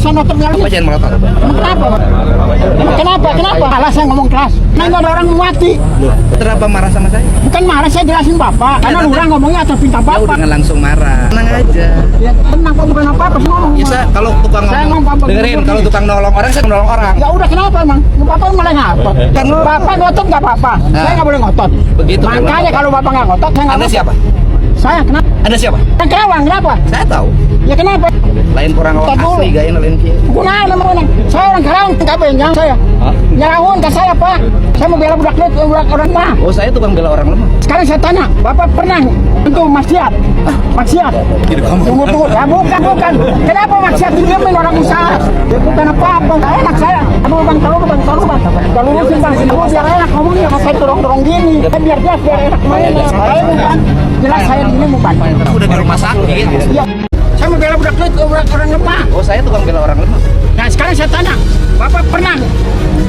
saya motornya Apa jangan melotot? Kenapa? Alah saya ngomong keras. Nah ini ada orang mati. Kenapa marah sama saya? Bukan marah, saya jelasin Bapak. Karena orang ngomongnya atas pinta Ya Bapak. udah langsung marah. Tenang aja. Ya tenang Pak, bukan apa-apa sih ngomong. Bisa kalau tukang Saya ngomong, ngomong, dengerin begini. kalau tukang nolong orang saya nolong orang. Ya udah kenapa emang? Bapak malah ngotot. Kan lu- Bapak ngotot nggak apa-apa. Saya nggak boleh ngotot. Begitu, kan? Makanya kalau Bapak nggak ngotot, saya nggak Anda ngotot. siapa? Saya kenapa? Anda siapa? Yang Kerawang kenapa? Saya tahu. Ya kenapa? Lain kurang awak Tar dulu. asli gaya lain kia. Kunaon namanya? Saya orang Kerawang, nggak benjang saya. Nyerahun ke saya Pak. Saya mau bela budak orang mah. Oh saya tukang bela orang lemah. Sekarang saya tanya, Bapak pernah untuk maksiat? Maksiat? Tidak kamu. Tunggu. Ya bukan. Kenapa maksiat didiemin orang usaha? Ya bukan apa-apa, nggak enak saya. Aduh bang, tolong bang. Kalau lurusin bang, aduh biar enak ngomongnya. Saya dorong gini. Biar jelas, biar enak main. Saya bukan. Jelas saya di sini bukan. Udah di rumah sakit. Iya. Saya mau bela budak orang lemah. Oh saya tukang bela orang lemah. Nah sekarang saya tanya, Bapak pernah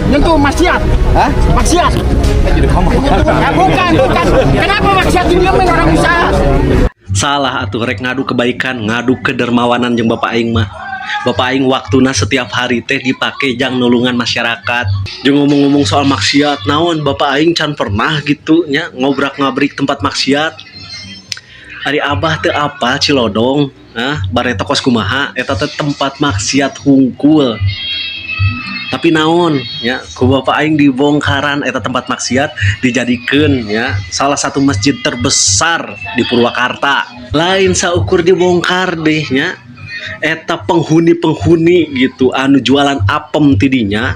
nyentuh maksiat? Hah? Maksiat? Jadi kamu. Ya bukan. Kenapa maksiat didiemin orang usaha? Salah atuh rek ngadu kebaikan, ngadu kedermawanan jeung Bapak aing mah. Bapak aing waktuna setiap hari teh dipake jang nulungan masyarakat. Jeung ngomong-ngomong soal maksiat, naon Bapak aing can pernah gitu nya ngobrak-ngabrik tempat maksiat. Ari Abah teu apa Cilodong, bareta kos kumaha eta teh tempat maksiat hungkul. Tapi naon ya ku Bapak aing dibongkaran eta tempat maksiat dijadikeun ya salah satu masjid terbesar di Purwakarta. Lain saukur dibongkar deh nya eta penghuni gitu anu jualan apem tidinya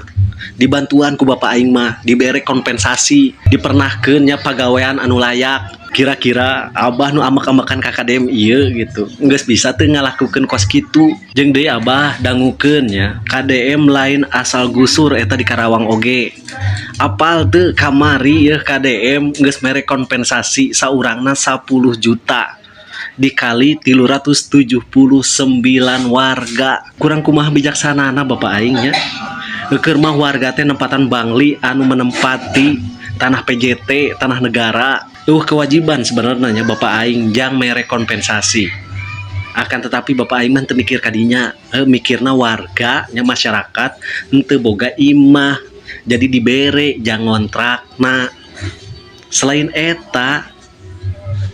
dibantuan ku Bapak aing mah dibere kompensasi dipernahkeun nya pagawean anu layak. Kira-kira Abah nu amak-amakan KKDM ieu gitu geus bisa teu ngalakukeun kos kitu jeung deui Abah dangukeun nya KDM lain asal gusur eta di Karawang oge apal teu kamari yeuh KDM geus mere kompensasi saurangna 10 juta dikali 379 warga kurang kumaha bijaksanana Bapak aing nya keur mah warga teh nempatan bangli anu menempati tanah PJT tanah negara kewajiban sebenarnya Bapak aing jang mere kompensasi akan tetapi Bapak aing mah teu mikir kadinya mikirna warga nya masyarakat henteu boga imah jadi dibere jang ngontrakna selain eta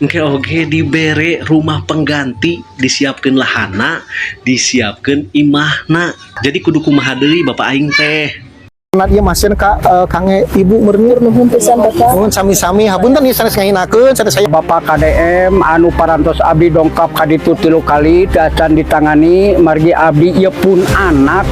engke oge dibere rumah pengganti disiapkeun lahana disiapkeun imahna jadi kudu kumaha deui Bapak aing teh. Nah, dia masih kange ibu mernir nuhun pisan Bapak. Nuhun sami-sami hapunten ieu sanes ngahinakeun sanes saya Bapak KDM anu parantos abdi dongkap ka ditu 3 kali dacan ditangani margi abdi ieu pun anak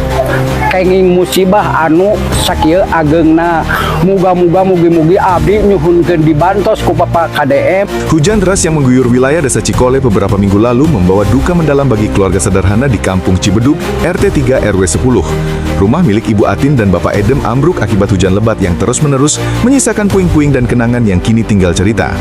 kenging musibah anu sakieu ageungna muga-muga mugi-mugi abdi nyuhunkeun dibantos ku Bapak KDM. Hujan deras yang mengguyur wilayah Desa Cikole beberapa minggu lalu membawa duka mendalam bagi keluarga sederhana di Kampung Cibeduk, RT 3 RW 10. Rumah milik Ibu Atin dan Bapak Edem ambruk akibat hujan lebat yang terus-menerus menyisakan puing-puing dan kenangan yang kini tinggal cerita.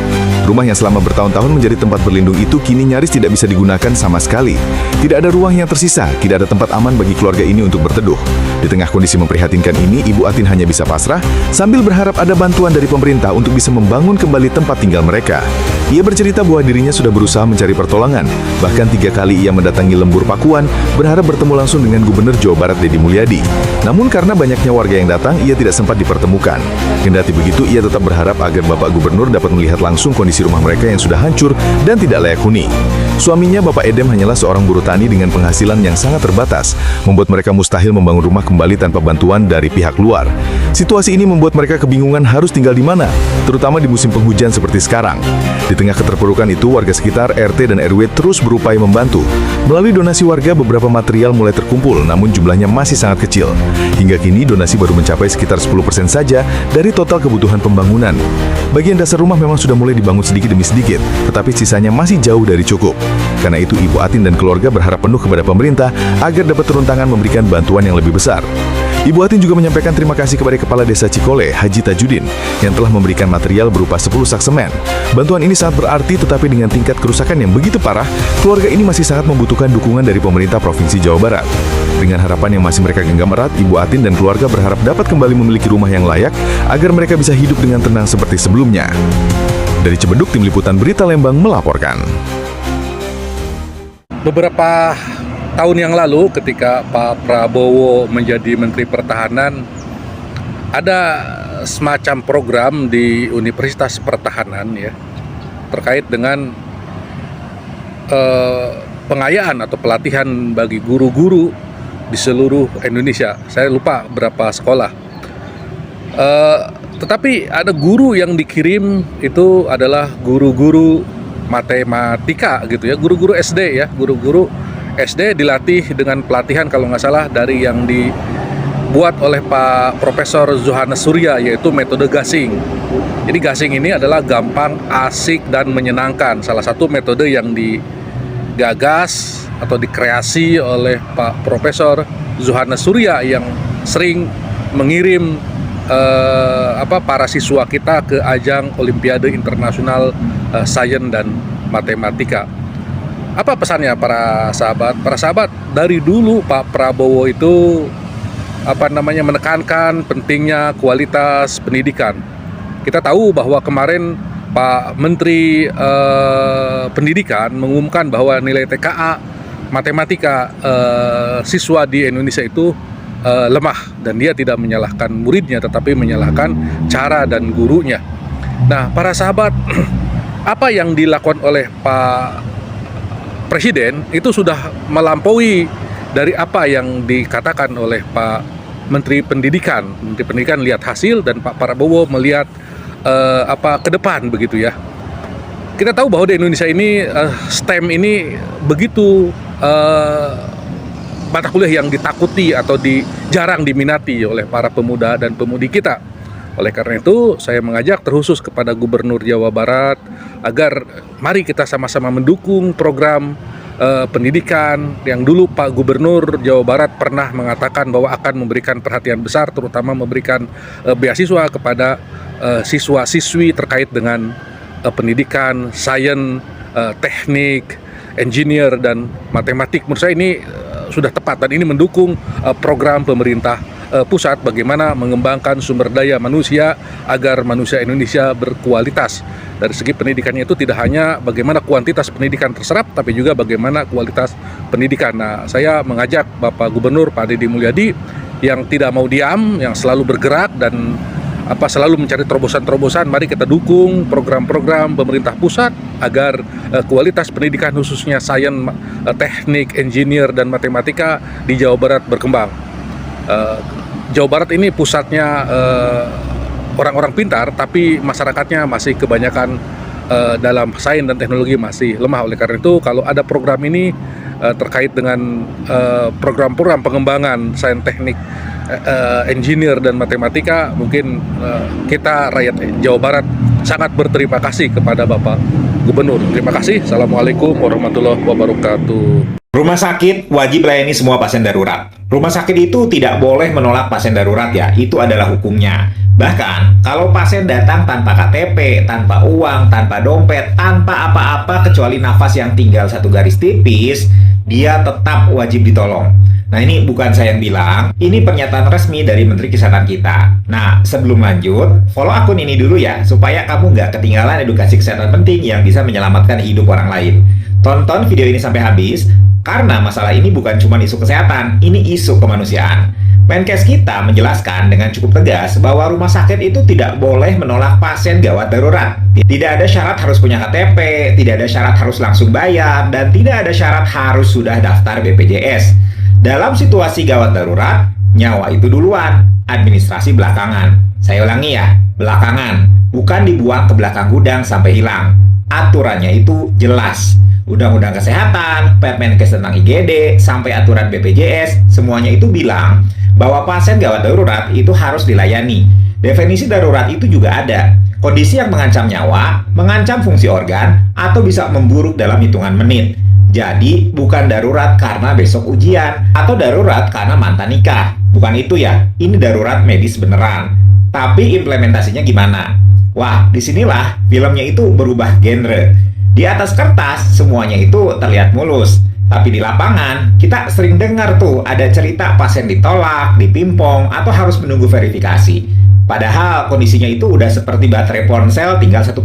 Rumah yang selama bertahun-tahun menjadi tempat berlindung itu kini nyaris tidak bisa digunakan sama sekali. Tidak ada ruang yang tersisa, tidak ada tempat aman bagi keluarga ini untuk berteduh. Di tengah kondisi memprihatinkan ini, Ibu Atin hanya bisa pasrah sambil berharap ada bantuan dari pemerintah untuk bisa membangun kembali tempat tinggal mereka. Ia bercerita bahwa dirinya sudah berusaha mencari pertolongan. Bahkan 3 kali ia mendatangi Lembur Pakuan, berharap bertemu langsung dengan Gubernur Jawa Barat Deddy Mulyadi. Namun karena banyaknya warga yang datang, ia tidak sempat dipertemukan. Kendati begitu, ia tetap berharap agar Bapak Gubernur dapat melihat langsung kondisi rumah mereka yang sudah hancur dan tidak layak huni. Suaminya, Bapak Edem, hanyalah seorang buruh tani dengan penghasilan yang sangat terbatas, membuat mereka mustahil membangun rumah kembali tanpa bantuan dari pihak luar. Situasi ini membuat mereka kebingungan harus tinggal di mana, terutama di musim penghujan seperti sekarang. Di tengah keterpurukan itu, warga sekitar RT dan RW terus berupaya membantu. Melalui donasi warga, beberapa material mulai terkumpul, namun jumlahnya masih sangat kecil. Hingga kini, donasi baru mencapai sekitar 10% saja dari total kebutuhan pembangunan. Bagian dasar rumah memang sudah mulai dibangun sedikit demi sedikit, tetapi sisanya masih jauh dari cukup. Karena itu, Ibu Atin dan keluarga berharap penuh kepada pemerintah agar dapat turun tangan memberikan bantuan yang lebih besar. Ibu Atin juga menyampaikan terima kasih kepada Kepala Desa Cikole, Haji Tajudin, yang telah memberikan material berupa 10 sak semen. Bantuan ini sangat berarti, tetapi dengan tingkat kerusakan yang begitu parah, keluarga ini masih sangat membutuhkan dukungan dari pemerintah Provinsi Jawa Barat. Dengan harapan yang masih mereka genggam erat, Ibu Atin dan keluarga berharap dapat kembali memiliki rumah yang layak, agar mereka bisa hidup dengan tenang seperti sebelumnya. Dari Cibeduk, Tim Liputan Berita Lembang melaporkan. Beberapa tahun yang lalu ketika Pak Prabowo menjadi Menteri Pertahanan, ada semacam program di Universitas Pertahanan ya terkait dengan pengayaan atau pelatihan bagi guru-guru di seluruh Indonesia. Saya lupa berapa sekolah. Tetapi ada guru yang dikirim itu adalah guru-guru matematika gitu ya, guru-guru SD ya, guru-guru SD dilatih dengan pelatihan kalau nggak salah dari yang dibuat oleh Pak Profesor Johannes Surya, yaitu metode gasing. Jadi gasing ini adalah gampang, asik, dan menyenangkan. Salah satu metode yang digagas atau dikreasi oleh Pak Profesor Johannes Surya yang sering mengirim para siswa kita ke ajang Olimpiade Internasional Sains dan Matematika. Apa pesannya para sahabat? Para sahabat, dari dulu Pak Prabowo itu menekankan pentingnya kualitas pendidikan. Kita tahu bahwa kemarin Pak Menteri Pendidikan mengumumkan bahwa nilai TKA matematika siswa di Indonesia itu lemah, dan dia tidak menyalahkan muridnya tetapi menyalahkan cara dan gurunya. Nah, para sahabat, apa yang dilakukan oleh Pak Presiden itu sudah melampaui dari apa yang dikatakan oleh Pak Menteri Pendidikan. Menteri Pendidikan lihat hasil dan Pak Prabowo melihat ke depan begitu ya. Kita tahu bahwa di Indonesia ini STEM ini begitu mata kuliah yang ditakuti atau jarang diminati oleh para pemuda dan pemudi kita. Oleh karena itu, saya mengajak terkhusus kepada Gubernur Jawa Barat agar mari kita sama-sama mendukung program pendidikan yang dulu Pak Gubernur Jawa Barat pernah mengatakan bahwa akan memberikan perhatian besar, terutama memberikan beasiswa kepada siswa-siswi terkait dengan pendidikan, sains, teknik, engineer, dan matematik. Menurut saya ini sudah tepat dan ini mendukung program pemerintah pusat bagaimana mengembangkan sumber daya manusia agar manusia Indonesia berkualitas. Dari segi pendidikannya itu tidak hanya bagaimana kuantitas pendidikan terserap, tapi juga bagaimana kualitas pendidikan. Nah, saya mengajak Bapak Gubernur Pak Deddy Mulyadi yang tidak mau diam, yang selalu bergerak dan selalu mencari terobosan-terobosan. Mari kita dukung program-program pemerintah pusat agar kualitas pendidikan khususnya sains, teknik, engineer, dan matematika di Jawa Barat berkembang. Jawa Barat ini pusatnya orang-orang pintar, tapi masyarakatnya masih kebanyakan dalam sains dan teknologi masih lemah. Oleh karena itu, kalau ada program ini terkait dengan program-program pengembangan sains, teknik, engineer, dan matematika, mungkin kita rakyat Jawa Barat sangat berterima kasih kepada Bapak Gubernur. Terima kasih. Assalamualaikum warahmatullahi wabarakatuh. Rumah sakit wajib layani semua pasien darurat. Rumah sakit itu tidak boleh menolak pasien darurat ya, itu adalah hukumnya. Bahkan, kalau pasien datang tanpa KTP, tanpa uang, tanpa dompet, tanpa apa-apa kecuali nafas yang tinggal satu garis tipis, dia tetap wajib ditolong. Nah, ini bukan saya yang bilang, ini pernyataan resmi dari Menteri Kesehatan kita. Nah, sebelum lanjut, follow akun ini dulu ya, supaya kamu nggak ketinggalan edukasi kesehatan penting yang bisa menyelamatkan hidup orang lain. Tonton video ini sampai habis, karena masalah ini bukan cuma isu kesehatan, ini isu kemanusiaan. Menkes kita menjelaskan dengan cukup tegas bahwa rumah sakit itu tidak boleh menolak pasien gawat darurat. Tidak ada syarat harus punya KTP, tidak ada syarat harus langsung bayar, dan tidak ada syarat harus sudah daftar BPJS. Dalam situasi gawat darurat, nyawa itu duluan, administrasi belakangan. Saya ulangi ya, belakangan, bukan dibuang ke belakang gudang sampai hilang. Aturannya itu jelas. Undang-undang Kesehatan, Permenkes tentang IGD, sampai aturan BPJS, semuanya itu bilang bahwa pasien gawat darurat itu harus dilayani. Definisi darurat itu juga ada. Kondisi yang mengancam nyawa, mengancam fungsi organ, atau bisa memburuk dalam hitungan menit. Jadi, bukan darurat karena besok ujian, atau darurat karena mantan nikah. Bukan itu ya, ini darurat medis beneran. Tapi implementasinya gimana? Wah, disinilah filmnya itu berubah genre. Di atas kertas, semuanya itu terlihat mulus. Tapi di lapangan, kita sering dengar tuh ada cerita pasien ditolak, dipimpong, atau harus menunggu verifikasi. Padahal kondisinya itu udah seperti baterai ponsel tinggal 1%.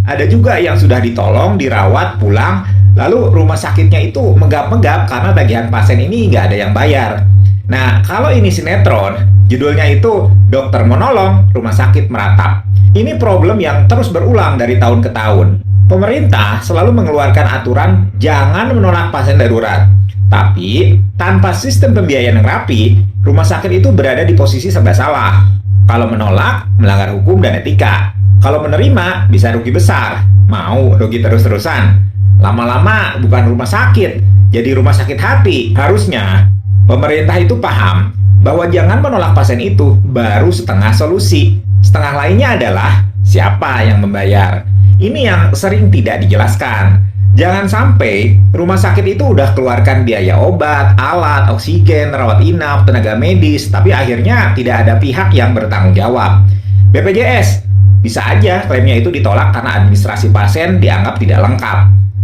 Ada juga yang sudah ditolong, dirawat, pulang, Lalu rumah sakitnya itu menggap-menggap karena tagihan pasien ini nggak ada yang bayar. Nah, kalau ini sinetron, judulnya itu Dokter Menolong, Rumah Sakit Meratap. Ini problem yang terus berulang dari tahun ke tahun. Pemerintah selalu mengeluarkan aturan jangan menolak pasien darurat. Tapi, tanpa sistem pembiayaan yang rapi, rumah sakit itu berada di posisi serba salah. Kalau menolak, melanggar hukum dan etika. Kalau menerima, bisa rugi besar. Mau rugi terus-terusan. Lama-lama bukan rumah sakit, jadi rumah sakit hati. Harusnya, pemerintah itu paham bahwa jangan menolak pasien itu baru setengah solusi. Setengah lainnya adalah siapa yang membayar. Ini yang sering tidak dijelaskan. Jangan sampai rumah sakit itu udah keluarkan biaya obat, alat, oksigen, rawat inap, tenaga medis, tapi akhirnya tidak ada pihak yang bertanggung jawab. BPJS, bisa aja klaimnya itu ditolak karena administrasi pasien dianggap tidak lengkap.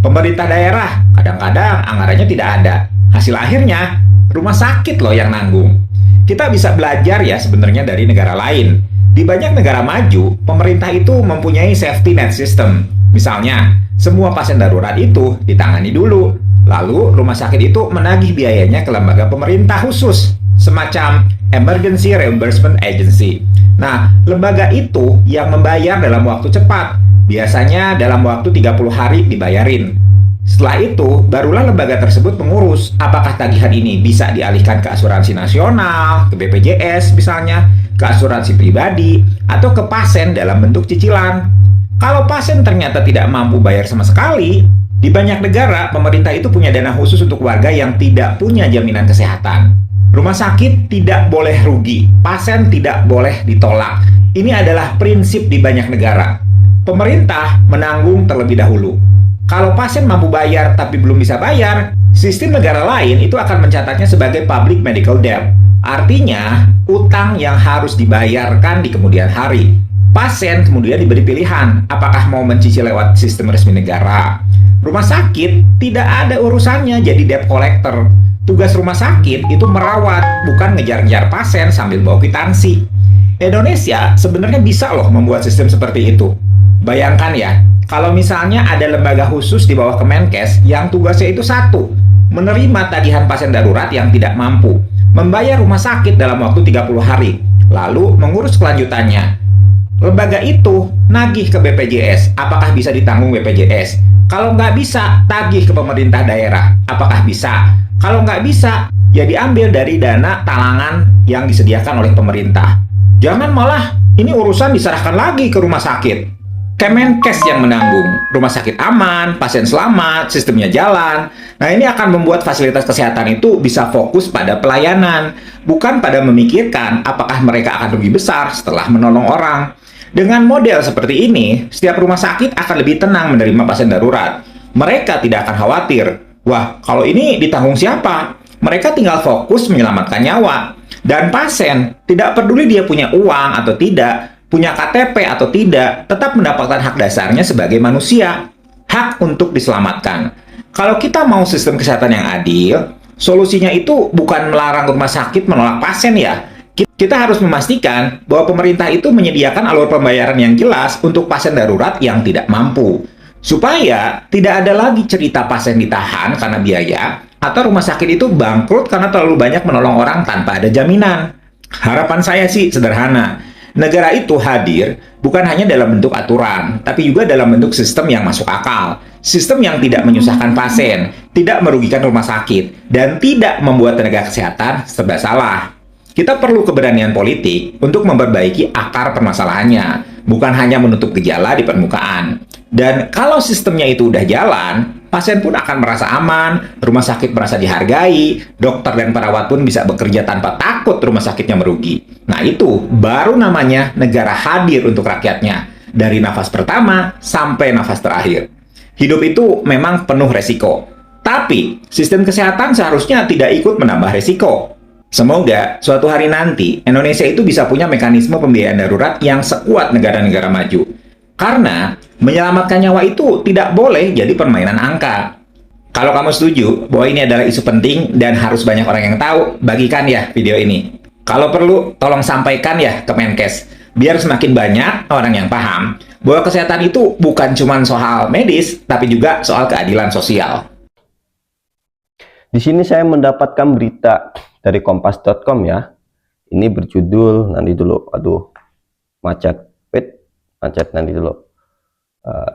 Pemerintah daerah, kadang-kadang anggarannya tidak ada. Hasil akhirnya, rumah sakit loh yang nanggung. Kita bisa belajar ya sebenarnya dari negara lain. Di banyak negara maju, pemerintah itu mempunyai safety net system. Misalnya, semua pasien darurat itu ditangani dulu. Lalu, rumah sakit itu menagih biayanya ke lembaga pemerintah khusus, semacam Emergency Reimbursement Agency. Nah, lembaga itu yang membayar dalam waktu cepat. Biasanya dalam waktu 30 hari dibayarin. Setelah itu, barulah lembaga tersebut mengurus apakah tagihan ini bisa dialihkan ke asuransi nasional, ke BPJS misalnya, ke asuransi pribadi, atau ke pasien dalam bentuk cicilan. Kalau pasien ternyata tidak mampu bayar sama sekali, di banyak negara pemerintah itu punya dana khusus untuk warga yang tidak punya jaminan kesehatan. Rumah sakit tidak boleh rugi, pasien tidak boleh ditolak. Ini adalah prinsip di banyak negara. Pemerintah menanggung terlebih dahulu. Kalau pasien mampu bayar tapi belum bisa bayar, sistem negara lain itu akan mencatatnya sebagai public medical debt. Artinya, utang yang harus dibayarkan di kemudian hari. Pasien kemudian diberi pilihan, apakah mau mencicil lewat sistem resmi negara. Rumah sakit tidak ada urusannya jadi debt collector. Tugas rumah sakit itu merawat, bukan ngejar-ngejar pasien sambil bawa kwitansi. Indonesia sebenarnya bisa loh membuat sistem seperti itu. Bayangkan ya, kalau misalnya ada lembaga khusus di bawah Kemenkes yang tugasnya itu satu, menerima tagihan pasien darurat yang tidak mampu, membayar rumah sakit dalam waktu 30 hari, lalu mengurus kelanjutannya. Lembaga itu nagih ke BPJS, apakah bisa ditanggung BPJS? Kalau nggak bisa, tagih ke pemerintah daerah, apakah bisa? Kalau nggak bisa, ya diambil dari dana talangan yang disediakan oleh pemerintah. Jangan malah ini urusan diserahkan lagi ke rumah sakit. Kemenkes yang menanggung, rumah sakit aman, pasien selamat, sistemnya jalan. Nah, ini akan membuat fasilitas kesehatan itu bisa fokus pada pelayanan, bukan pada memikirkan apakah mereka akan rugi besar setelah menolong orang. Dengan model seperti ini, setiap rumah sakit akan lebih tenang menerima pasien darurat. Mereka tidak akan khawatir, wah, kalau ini ditanggung siapa? Mereka tinggal fokus menyelamatkan nyawa. Dan pasien, tidak peduli dia punya uang atau tidak, punya KTP atau tidak, tetap mendapatkan hak dasarnya sebagai manusia. Hak untuk diselamatkan. Kalau kita mau sistem kesehatan yang adil, solusinya itu bukan melarang rumah sakit menolak pasien ya. Kita harus memastikan bahwa pemerintah itu menyediakan alur pembayaran yang jelas untuk pasien darurat yang tidak mampu. Supaya tidak ada lagi cerita pasien ditahan karena biaya, atau rumah sakit itu bangkrut karena terlalu banyak menolong orang tanpa ada jaminan. Harapan saya sih sederhana. Negara itu hadir bukan hanya dalam bentuk aturan, tapi juga dalam bentuk sistem yang masuk akal. Sistem yang tidak menyusahkan pasien, tidak merugikan rumah sakit, dan tidak membuat tenaga kesehatan serba salah. Kita perlu keberanian politik untuk memperbaiki akar permasalahannya, bukan hanya menutup gejala di permukaan. Dan kalau sistemnya itu udah jalan, pasien pun akan merasa aman, rumah sakit merasa dihargai, dokter dan perawat pun bisa bekerja tanpa takut rumah sakitnya merugi. Nah itu baru namanya negara hadir untuk rakyatnya, dari nafas pertama sampai nafas terakhir. Hidup itu memang penuh resiko, tapi sistem kesehatan seharusnya tidak ikut menambah resiko. Semoga suatu hari nanti Indonesia itu bisa punya mekanisme pembiayaan darurat yang sekuat negara-negara maju. Karena menyelamatkan nyawa itu tidak boleh jadi permainan angka. Kalau kamu setuju bahwa ini adalah isu penting dan harus banyak orang yang tahu, bagikan ya video ini. Kalau perlu, tolong sampaikan ya ke Kemenkes. biar semakin banyak orang yang paham bahwa kesehatan itu bukan cuma soal medis, tapi juga soal keadilan sosial. Di sini saya mendapatkan berita dari kompas.com ya. Ini berjudul, nanti dulu, aduh, macet nanti dulu.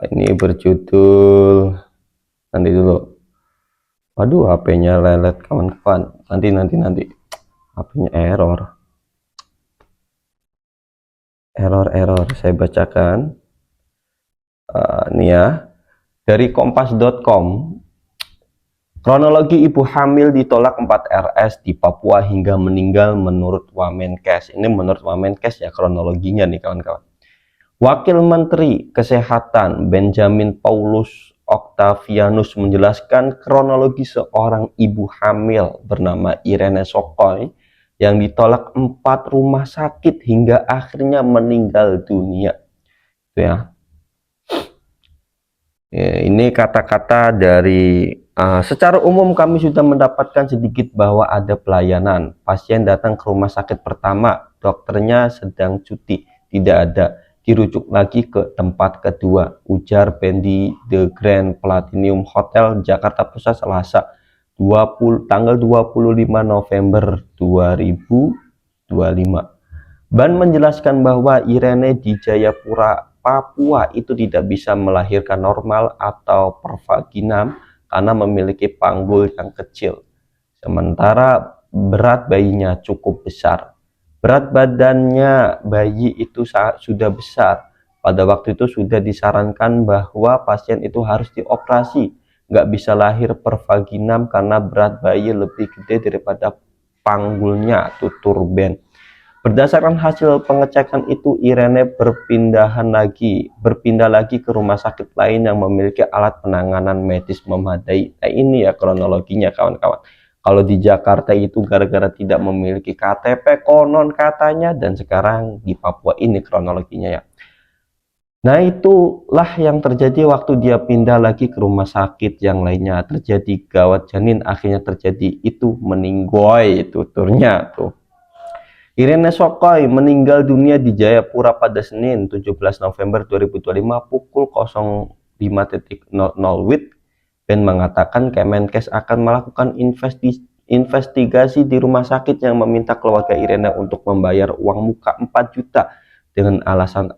Ini berjudul, nanti dulu. Waduh, HP-nya lelet kawan-kawan. Nanti. HP-nya error. Saya bacakan. Ini ya. Dari kompas.com. Kronologi ibu hamil ditolak 4 RS di Papua hingga meninggal menurut Wamenkes. Ini menurut Wamenkes ya kronologinya nih kawan-kawan. Wakil Menteri Kesehatan Benjamin Paulus Octavianus menjelaskan kronologi seorang ibu hamil bernama Irene Sokoy yang ditolak 4 rumah sakit hingga akhirnya meninggal dunia. Itu ya. Ini kata-kata dari secara umum kami sudah mendapatkan sedikit bahwa ada pelayanan. Pasien datang ke rumah sakit pertama, dokternya sedang cuti, tidak ada. Dirujuk lagi ke tempat kedua, ujar Pendi The Grand Platinum Hotel Jakarta Pusat Selasa tanggal 25 November 2025. Ban menjelaskan bahwa Irene di Jayapura, Papua itu tidak bisa melahirkan normal atau per vaginam karena memiliki panggul yang kecil. Sementara berat bayinya cukup besar. Berat badannya bayi itu sudah besar. Pada waktu itu sudah disarankan bahwa pasien itu harus dioperasi. Nggak bisa lahir per vaginam karena berat bayi lebih gede daripada panggulnya, tutur Ben. Berdasarkan hasil pengecekan itu, Irene berpindah lagi ke rumah sakit lain yang memiliki alat penanganan medis memadai. Nah, ini ya kronologinya kawan-kawan. Kalau di Jakarta itu gara-gara tidak memiliki KTP konon katanya, dan sekarang di Papua ini kronologinya ya. Nah, itulah yang terjadi waktu dia pindah lagi ke rumah sakit yang lainnya. Terjadi gawat janin, akhirnya terjadi itu meninggoy tuturnya tuh. Irene Sokoy meninggal dunia di Jayapura pada Senin 17 November 2025 pukul 05.00 WIB. Ben mengatakan Kemenkes akan melakukan investigasi di rumah sakit yang meminta keluarga Irene untuk membayar uang muka 4 juta dengan alasan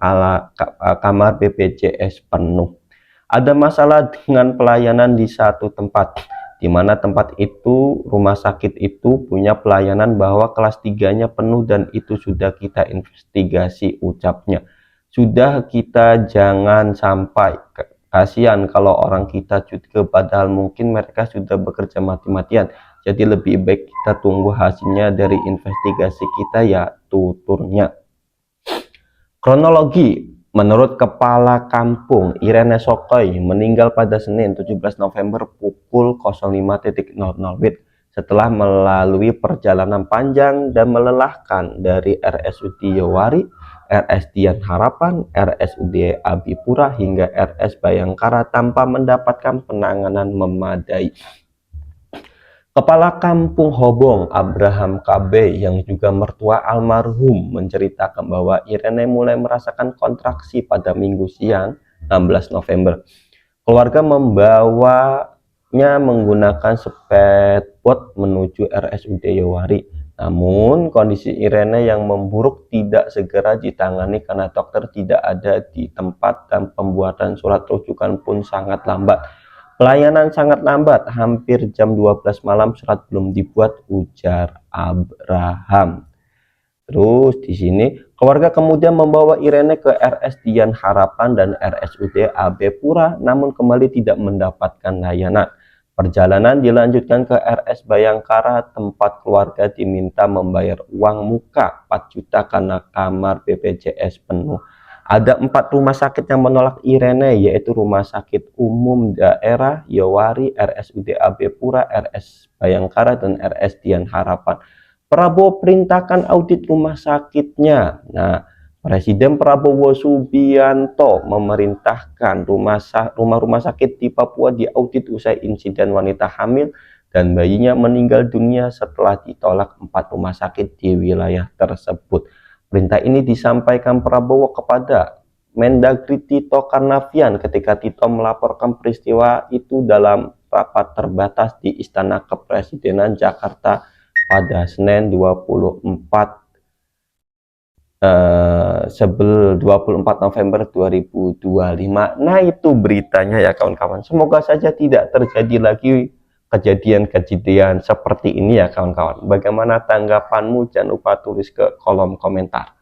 kamar BPJS penuh. Ada masalah dengan pelayanan di satu tempat, di mana tempat itu, rumah sakit itu punya pelayanan bahwa kelas 3-nya penuh dan itu sudah kita investigasi, ucapnya. Sudah kita jangan sampai, kasihan kalau orang kita juga padahal mungkin mereka sudah bekerja mati-matian. Jadi lebih baik kita tunggu hasilnya dari investigasi kita ya, tuturnya. Kronologi. Menurut Kepala Kampung Irene Sokoy meninggal pada Senin 17 November pukul 05.00 WIB setelah melalui perjalanan panjang dan melelahkan dari RSUD Yowari, RS Dian Harapan, RSUD Abipura hingga RS Bayangkara tanpa mendapatkan penanganan memadai. Kepala Kampung Hobong Abraham KB yang juga mertua almarhum menceritakan bahwa Irene mulai merasakan kontraksi pada Minggu siang 16 November. Keluarga membawanya menggunakan speedboat menuju RSUD Yowari. Namun kondisi Irene yang memburuk tidak segera ditangani karena dokter tidak ada di tempat dan pembuatan surat rujukan pun sangat lambat. Pelayanan sangat lambat, hampir jam 12 malam surat belum dibuat, ujar Abraham. Terus di sini keluarga kemudian membawa Irene ke RS Dian Harapan dan RSUD AB Pura, namun kembali tidak mendapatkan layanan. Perjalanan dilanjutkan ke RS Bayangkara, tempat keluarga diminta membayar uang muka 4 juta karena kamar BPJS penuh. Ada 4 rumah sakit yang menolak Irene, yaitu Rumah Sakit Umum Daerah Yowari, RSUD AB Pura, RS Bayangkara, dan RS Dian Harapan. Prabowo perintahkan audit rumah sakitnya. Nah, Presiden Prabowo Subianto memerintahkan rumah-rumah sakit di Papua diaudit usai insiden wanita hamil dan bayinya meninggal dunia setelah ditolak 4 rumah sakit di wilayah tersebut. Perintah ini disampaikan Prabowo kepada Mendagri Tito Karnavian ketika Tito melaporkan peristiwa itu dalam rapat terbatas di Istana Kepresidenan Jakarta pada Senin 24 November 2025. Nah, itu beritanya ya kawan-kawan. Semoga saja tidak terjadi lagi kejadian-kejadian seperti ini ya kawan-kawan. Bagaimana tanggapanmu? Jangan lupa tulis ke kolom komentar.